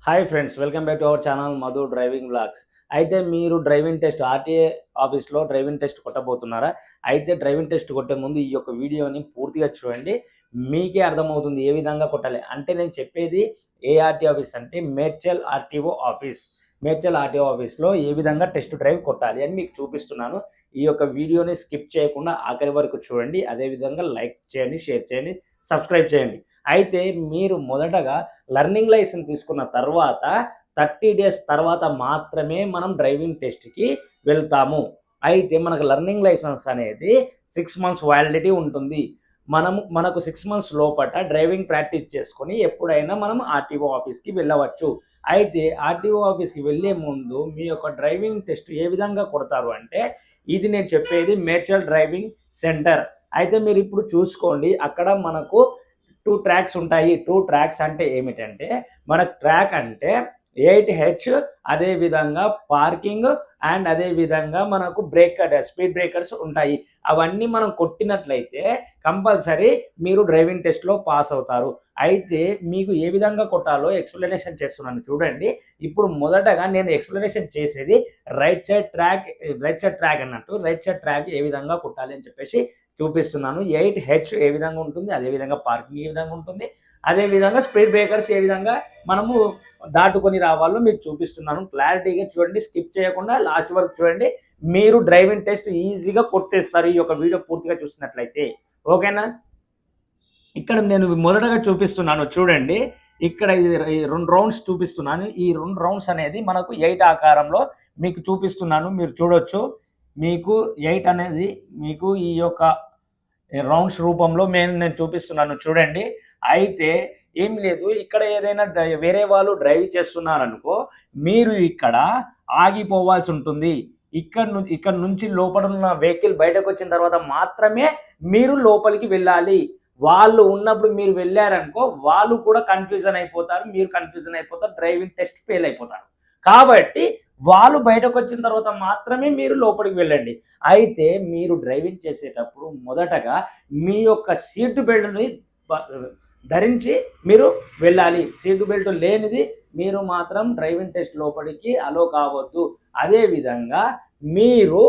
Hi friends, welcome back to our channel Madhu driving blogs. అయితే మీరు driving test RTA ఆఫీస్లో driving test కొట్టబోతున్నారా? అయితే డ్రైవింగ్ టెస్ట్ కొట్టే ముందు ఈ యొక్క వీడియోని పూర్తిగా చూడండి. మీకే అర్థమవుతుంది ఏ విధంగా కొట్టాలి. అంటే నేను చెప్పేది ఏ ఆర్టీఓ ఆఫీస్ అంటే Medchal RTO office. Medchal RTO ఆఫీస్లో ఏ విధంగా టెస్ట్ డ్రైవ్ కొట్టాలి అని మీకు చూపిస్తున్నాను. ఈ యొక్క వీడియోని స్కిప్ చేయకుండా ఆఖరి వరకు చూడండి. అదేవిధంగా లైక్ చేయండి, షేర్ చేయండి, సబ్స్క్రైబ్ చేయండి. అయితే మీరు మొదటగా లెర్నింగ్ లైసెన్స్ తీసుకున్న తర్వాత 30 డేస్ తర్వాత మాత్రమే మనం డ్రైవింగ్ టెస్ట్‌కి వెళ్తాము. అయితే మనకు లెర్నింగ్ లైసెన్స్ అనేది 6 మంత్స్ వ్యాలిడిటీ ఉంటుంది. మనకు 6 మంత్స్ లోపట డ్రైవింగ్ ప్రాక్టీస్ చేసుకొని ఎప్పుడైనా మనం ఆర్టీఓ ఆఫీస్‌కి వెళ్ళవచ్చు. అయితే ఆర్టీఓ ఆఫీస్‌కి వెళ్ళే ముందు మీ యొక్క డ్రైవింగ్ టెస్ట్ ఏ విధంగా కొడతారు అంటే, ఇది నేను చెప్పేది మేడ్చల్ డ్రైవింగ్ సెంటర్. అయితే మీరు ఇప్పుడు చూసుకోండి, అక్కడ మనకు 2 ట్రాక్స్ ఉంటాయి. 2 ట్రాక్స్ అంటే ఏమిటంటే, మన ట్రాక్ అంటే 8H, అదేవిధంగా పార్కింగ్ అండ్ అదేవిధంగా మనకు స్పీడ్ బ్రేకర్స్ ఉంటాయి. అవన్నీ మనం కొట్టినట్లయితే కంపల్సరీ మీరు డ్రైవింగ్ టెస్ట్‌లో పాస్ అవుతారు. అయితే మీకు ఏ విధంగా కొట్టాలో ఎక్స్‌ప్లనేషన్ చేస్తున్నాను చూడండి. ఇప్పుడు మొదటగా నేను ఎక్స్‌ప్లనేషన్ చేసేది రైట్ సైడ్ ట్రాక్ అన్నట్టు. రైట్ సైడ్ ట్రాక్ ఏ విధంగా కొట్టాలి అని చెప్పేసి చూపిస్తున్నాను. 8H ఏ విధంగా ఉంటుంది, అదేవిధంగా పార్కింగ్ ఏ విధంగా ఉంటుంది, అదేవిధంగా స్పీడ్ బ్రేకర్స్ ఏ విధంగా మనము దాటుకొని రావాలో మీకు చూపిస్తున్నాను. క్లారిటీగా చూడండి, స్కిప్ చేయకుండా లాస్ట్ వరకు చూడండి. మీరు డ్రైవింగ్ టెస్ట్ ఈజీగా కొట్టేస్తారు ఈ యొక్క వీడియో పూర్తిగా చూసినట్లయితే. ఓకేనా? ఇక్కడ నేను మొదటగా చూపిస్తున్నాను చూడండి. ఇక్కడ ఈ 2 రౌండ్స్ చూపిస్తున్నాను. ఈ 2 రౌండ్స్ అనేది మనకు 8 ఆకారంలో మీకు చూపిస్తున్నాను. మీరు చూడొచ్చు. మీకు 8 అనేది మీకు ఈ యొక్క రౌండ్స్ రూపంలో నేను చూపిస్తున్నాను చూడండి. అయితే ఏం లేదు, ఇక్కడ ఏదైనా వేరే వాళ్ళు డ్రైవ్ చేస్తున్నారనుకో, మీరు ఇక్కడ ఆగిపోవాల్సి ఉంటుంది. ఇక్కడ నుంచి లోపల ఉన్న వెహికల్ బయటకు వచ్చిన తర్వాత మాత్రమే మీరు లోపలికి వెళ్ళాలి. వాళ్ళు ఉన్నప్పుడు మీరు వెళ్ళారనుకో, వాళ్ళు కూడా కన్ఫ్యూజన్ అయిపోతారు, మీరు కన్ఫ్యూజన్ అయిపోతారు, డ్రైవింగ్ టెస్ట్ ఫెయిల్ అయిపోతారు. కాబట్టి వాళ్ళు బయటకు వచ్చిన తర్వాత మాత్రమే మీరు లోపలికి వెళ్ళండి. అయితే మీరు డ్రైవింగ్ చేసేటప్పుడు మొదటగా మీ యొక్క సీట్ బెల్ట్‌ని ధరించి మీరు వెళ్ళాలి. సీట్ బెల్ట్ లేనిది మీరు మాత్రం డ్రైవింగ్ టెస్ట్ లోపలికి అలో కావద్దు. అదేవిధంగా మీరు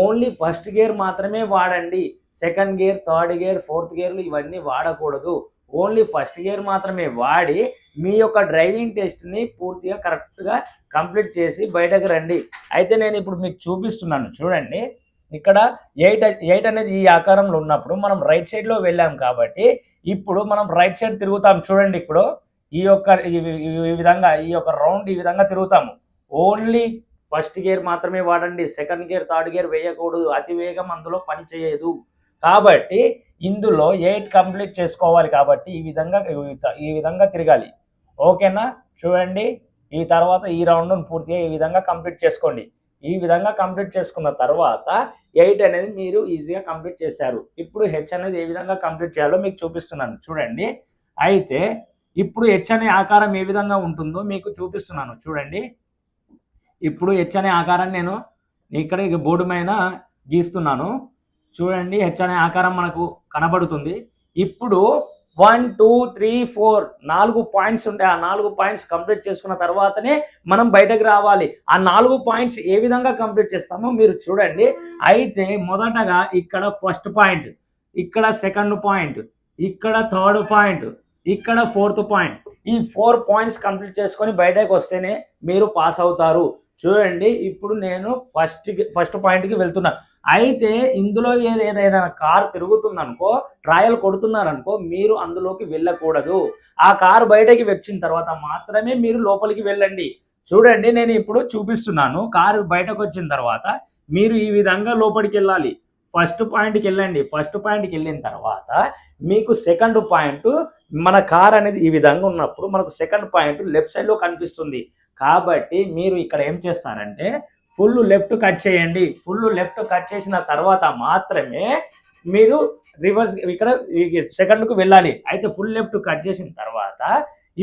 ఓన్లీ ఫస్ట్ గేర్ మాత్రమే వాడండి. Second gear, third gear, fourth గేర్లు ఇవన్నీ వాడకూడదు. ఓన్లీ ఫస్ట్ గేర్ మాత్రమే వాడి మీ యొక్క డ్రైవింగ్ టెస్ట్‌ని పూర్తిగా కరెక్ట్‌గా కంప్లీట్ చేసి బయటకు రండి. అయితే నేను ఇప్పుడు మీకు చూపిస్తున్నాను చూడండి. ఇక్కడ 8 అనేది ఈ ఆకారంలో ఉన్నప్పుడు మనం రైట్ సైడ్‌లో వెళ్ళాం కాబట్టి, ఇప్పుడు మనం రైట్ సైడ్ తిరుగుతాం చూడండి. ఇప్పుడు ఈ విధంగా ఈ యొక్క రౌండ్ ఈ విధంగా తిరుగుతాము. ఓన్లీ ఫస్ట్ గేర్ మాత్రమే వాడండి. సెకండ్ గేర్, థర్డ్ గేర్ వేయకూడదు. అతి వేగం అందులో పని చేయదు. కాబట్టి ఇందులో 8 కంప్లీట్ చేసుకోవాలి కాబట్టి ఈ విధంగా తిరగాలి. ఓకేనా? చూడండి. ఈ తర్వాత ఈ రౌండ్‌ను పూర్తిగా ఈ విధంగా కంప్లీట్ చేసుకోండి. ఈ విధంగా కంప్లీట్ చేసుకున్న తర్వాత 8 అనేది మీరు ఈజీగా కంప్లీట్ చేశారు. ఇప్పుడు హెచ్ అనేది ఏ విధంగా కంప్లీట్ చేయాలో మీకు చూపిస్తున్నాను చూడండి. అయితే ఇప్పుడు హెచ్ అనే ఆకారం ఏ విధంగా ఉంటుందో మీకు చూపిస్తున్నాను చూడండి. ఇప్పుడు హెచ్ అనే ఆకారాన్ని నేను ఇక్కడ బోర్డు పైన గీస్తున్నాను చూడండి. హెచ్ అనే ఆకారం మనకు కనబడుతుంది. ఇప్పుడు 1, 2, 3, 4 4 పాయింట్స్ ఉంటాయి. ఆ 4 పాయింట్స్ కంప్లీట్ చేసుకున్న తర్వాతనే మనం బయటకు రావాలి. ఆ 4 పాయింట్స్ ఏ విధంగా కంప్లీట్ చేస్తామో మీరు చూడండి. అయితే మొదటగా ఇక్కడ ఫస్ట్ పాయింట్, ఇక్కడ సెకండ్ పాయింట్, ఇక్కడ థర్డ్ పాయింట్, ఇక్కడ ఫోర్త్ పాయింట్. ఈ 4 పాయింట్స్ కంప్లీట్ చేసుకొని బయటకు వస్తేనే మీరు పాస్ అవుతారు. చూడండి, ఇప్పుడు నేను ఫస్ట్ పాయింట్‌కి వెళ్తున్నా. అయితే ఇందులో ఏదైనా కార్ తిరుగుతుందనుకో, ట్రయల్ కొడుతున్నారనుకో, మీరు అందులోకి వెళ్ళకూడదు. ఆ కారు బయటకి వచ్చిన తర్వాత మాత్రమే మీరు లోపలికి వెళ్ళండి. చూడండి, నేను ఇప్పుడు చూపిస్తున్నాను. కారు బయటకు వచ్చిన తర్వాత మీరు ఈ విధంగా లోపలికి వెళ్ళాలి. ఫస్ట్ పాయింట్‌కి వెళ్ళండి. ఫస్ట్ పాయింట్‌కి వెళ్ళిన తర్వాత మీకు సెకండ్ పాయింట్, మన కార్ అనేది ఈ విధంగా ఉన్నప్పుడు మనకు సెకండ్ పాయింట్ లెఫ్ట్ సైడ్‌లో కనిపిస్తుంది. కాబట్టి మీరు ఇక్కడ ఏం చేస్తారంటే ఫుల్ లెఫ్ట్ కట్ చేయండి. ఫుల్ లెఫ్ట్ కట్ చేసిన తర్వాత మాత్రమే మీరు రివర్స్ ఇక్కడ సెకండ్‌కు వెళ్ళాలి. అయితే ఫుల్ లెఫ్ట్ కట్ చేసిన తర్వాత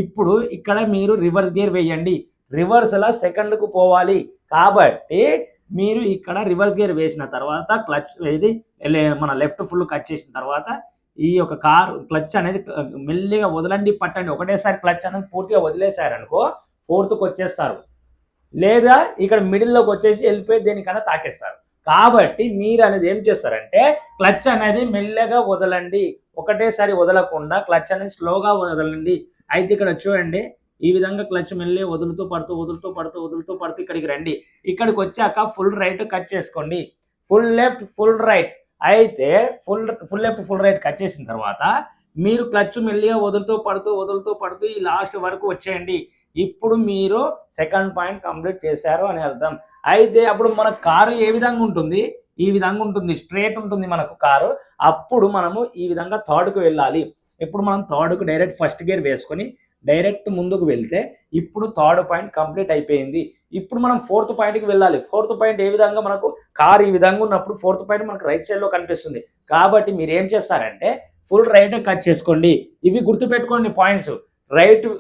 ఇప్పుడు ఇక్కడ మీరు రివర్స్ గేర్ వేయండి. రివర్స్‌లో సెకండ్‌కు పోవాలి. కాబట్టి మీరు ఇక్కడ రివర్స్ గేర్ వేసిన తర్వాత మన లెఫ్ట్ ఫుల్ కట్ చేసిన తర్వాత ఈ యొక్క కారు క్లచ్ అనేది మెల్లిగా వదలండి, పట్టండి. ఒకటేసారి క్లచ్ అనేది పూర్తిగా వదిలేశారనుకో ఫోర్త్కి వచ్చేస్తారు, లేదా ఇక్కడ మిడిల్లోకి వచ్చేసి వెళ్ళిపోయి దేనికన్నా తాకేస్తారు. కాబట్టి మీరు అనేది ఏం చేస్తారంటే క్లచ్ అనేది మెల్లగా వదలండి, ఒకటేసారి వదలకుండా క్లచ్ అనేది స్లోగా వదలండి. అయితే ఇక్కడ చూడండి, ఈ విధంగా క్లచ్ మెల్లగా వదులుతూ పడుతూ ఇక్కడికి రండి. ఇక్కడికి వచ్చాక ఫుల్ రైట్ కట్ చేసుకోండి, ఫుల్ లెఫ్ట్ ఫుల్ రైట్. అయితే full left full right cut చేసిన తర్వాత మీరు క్లచ్ మెల్లిగా వదులుతూ పడుతూ ఈ లాస్ట్ వరకు వచ్చేయండి. ఇప్పుడు మీరు సెకండ్ పాయింట్ కంప్లీట్ చేశారు అని అర్థం. అయితే అప్పుడు మన కారు ఏ విధంగా ఉంటుంది, ఈ విధంగా ఉంటుంది, స్ట్రేట్ ఉంటుంది మనకు కారు. అప్పుడు మనము ఈ విధంగా థర్డ్కు వెళ్ళాలి. ఇప్పుడు మనం థర్డ్కు డైరెక్ట్ ఫస్ట్ గేర్ వేసుకొని డైరెక్ట్ ముందుకు వెళ్తే ఇప్పుడు థర్డ్ పాయింట్ కంప్లీట్ అయిపోయింది. ఇప్పుడు మనం ఫోర్త్ పాయింట్కి వెళ్ళాలి. ఫోర్త్ పాయింట్ ఏ విధంగా మనకు కారు ఈ విధంగా ఉన్నప్పుడు ఫోర్త్ పాయింట్ మనకు రైట్ సైడ్లో కనిపిస్తుంది. కాబట్టి మీరు ఏం చేస్తారంటే ఫుల్ రైట్ కట్ చేసుకోండి. ఇవి గుర్తుపెట్టుకోండి పాయింట్స్.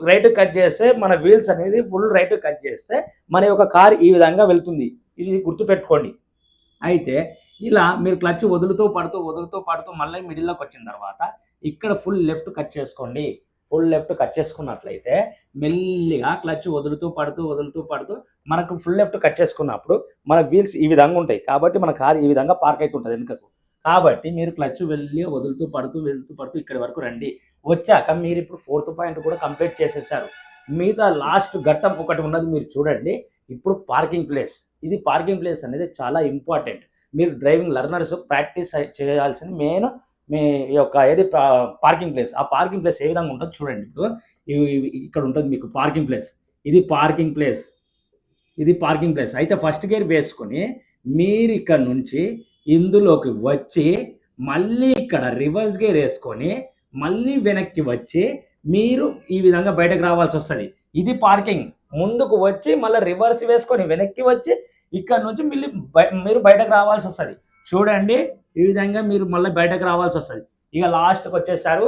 రైట్ కట్ చేస్తే మన వీల్స్ అనేది ఫుల్ రైట్ కట్ చేస్తే మన యొక్క కార్ ఈ విధంగా వెళ్తుంది. ఇది గుర్తుపెట్టుకోండి. అయితే ఇలా మీరు క్లచ్ వదులుతూ పడుతూ మళ్ళీ మిడిల్లోకి వచ్చిన తర్వాత ఇక్కడ ఫుల్ లెఫ్ట్ కట్ చేసుకోండి. ఫుల్ లెఫ్ట్ కట్ చేసుకున్నట్లయితే మెల్లిగా క్లచ్ వదులుతూ పడుతూ మనకు ఫుల్ లెఫ్ట్ కట్ చేసుకున్నప్పుడు మన వీల్స్ ఈ విధంగా ఉంటాయి. కాబట్టి మన కార్ ఈ విధంగా పార్క్ అవుతుంటుంది వెనుకకు. కాబట్టి మీరు క్లచ్ వెళ్ళి వదులుతూ పడుతూ ఇక్కడి వరకు రండి. వచ్చాక మీరు ఇప్పుడు ఫోర్త్ పాయింట్ కూడా కంప్లీట్ చేసేసారు. మిగతా లాస్ట్ ఘట్టం ఒకటి ఉన్నది, మీరు చూడండి. ఇప్పుడు పార్కింగ్ ప్లేస్. ఇది పార్కింగ్ ప్లేస్ అనేది చాలా ఇంపార్టెంట్. మీరు డ్రైవింగ్ లర్నర్స్ ప్రాక్టీస్ చేయాల్సిన మెయిన్ మీ యొక్క ఏది పార్కింగ్ ప్లేస్. ఆ పార్కింగ్ ప్లేస్ ఏ విధంగా ఉంటుందో చూడండి. ఇప్పుడు ఇక్కడ ఉంటుంది మీకు పార్కింగ్ ప్లేస్. ఇది పార్కింగ్ ప్లేస్. అయితే ఫస్ట్ గేర్ వేసుకొని మీరు ఇక్కడ నుంచి ఇందులోకి వచ్చి మళ్ళీ ఇక్కడ రివర్స్ గేర్ వేసుకొని మళ్ళీ వెనక్కి వచ్చి మీరు ఈ విధంగా బయటకు రావాల్సి వస్తుంది. ఇది పార్కింగ్. ముందుకు వచ్చి మళ్ళీ రివర్స్ వేసుకొని వెనక్కి వచ్చి ఇక్కడ నుంచి మళ్ళీ మీరు బయటకు రావాల్సి వస్తుంది. చూడండి, ఈ విధంగా మీరు మళ్ళీ బయటకు రావాల్సి వస్తుంది. ఇక లాస్ట్కి వచ్చేసారు.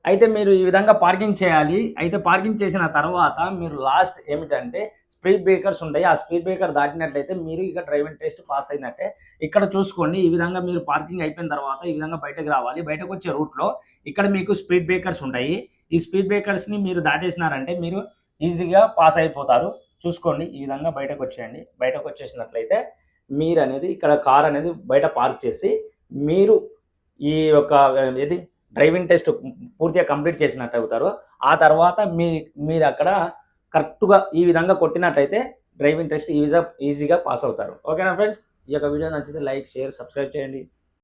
అయితే మీరు ఈ విధంగా పార్కింగ్ చేయాలి. అయితే పార్కింగ్ చేసిన తర్వాత మీరు లాస్ట్ ఏమిటంటే స్పీడ్ బ్రేకర్స్ ఉంటాయి. ఆ స్పీడ్ బ్రేకర్ దాటినట్లయితే మీరు ఇక డ్రైవింగ్ టెస్ట్ పాస్ అయినట్టే. ఇక్కడ చూసుకోండి, ఈ విధంగా మీరు పార్కింగ్ అయిపోయిన తర్వాత ఈ విధంగా బయటకు రావాలి. బయటకు వచ్చే రూట్లో ఇక్కడ మీకు స్పీడ్ బ్రేకర్స్ ఉంటాయి. ఈ స్పీడ్ బ్రేకర్స్ని మీరు దాటేసినారంటే మీరు ఈజీగా పాస్ అయిపోతారు. చూసుకోండి, ఈ విధంగా బయటకు వచ్చేయండి. బయటకు వచ్చేసినట్లయితే మీరు అనేది ఇక్కడ కార్ అనేది బయట పార్క్ చేసి మీరు ఈ యొక్క ఏది డ్రైవింగ్ టెస్ట్ పూర్తిగా కంప్లీట్ చేసినట్టు అవుతారు. ఆ తర్వాత మీరు అక్కడ కరెక్ట్గా ఈ విధంగా కొట్టినట్టయితే డ్రైవింగ్ టెస్ట్ ఈజీగా పాస్ అవుతారు. ఓకేనా ఫ్రెండ్స్? ఈ యొక్క వీడియో నచ్చితే లైక్, షేర్, సబ్స్క్రైబ్ చేయండి.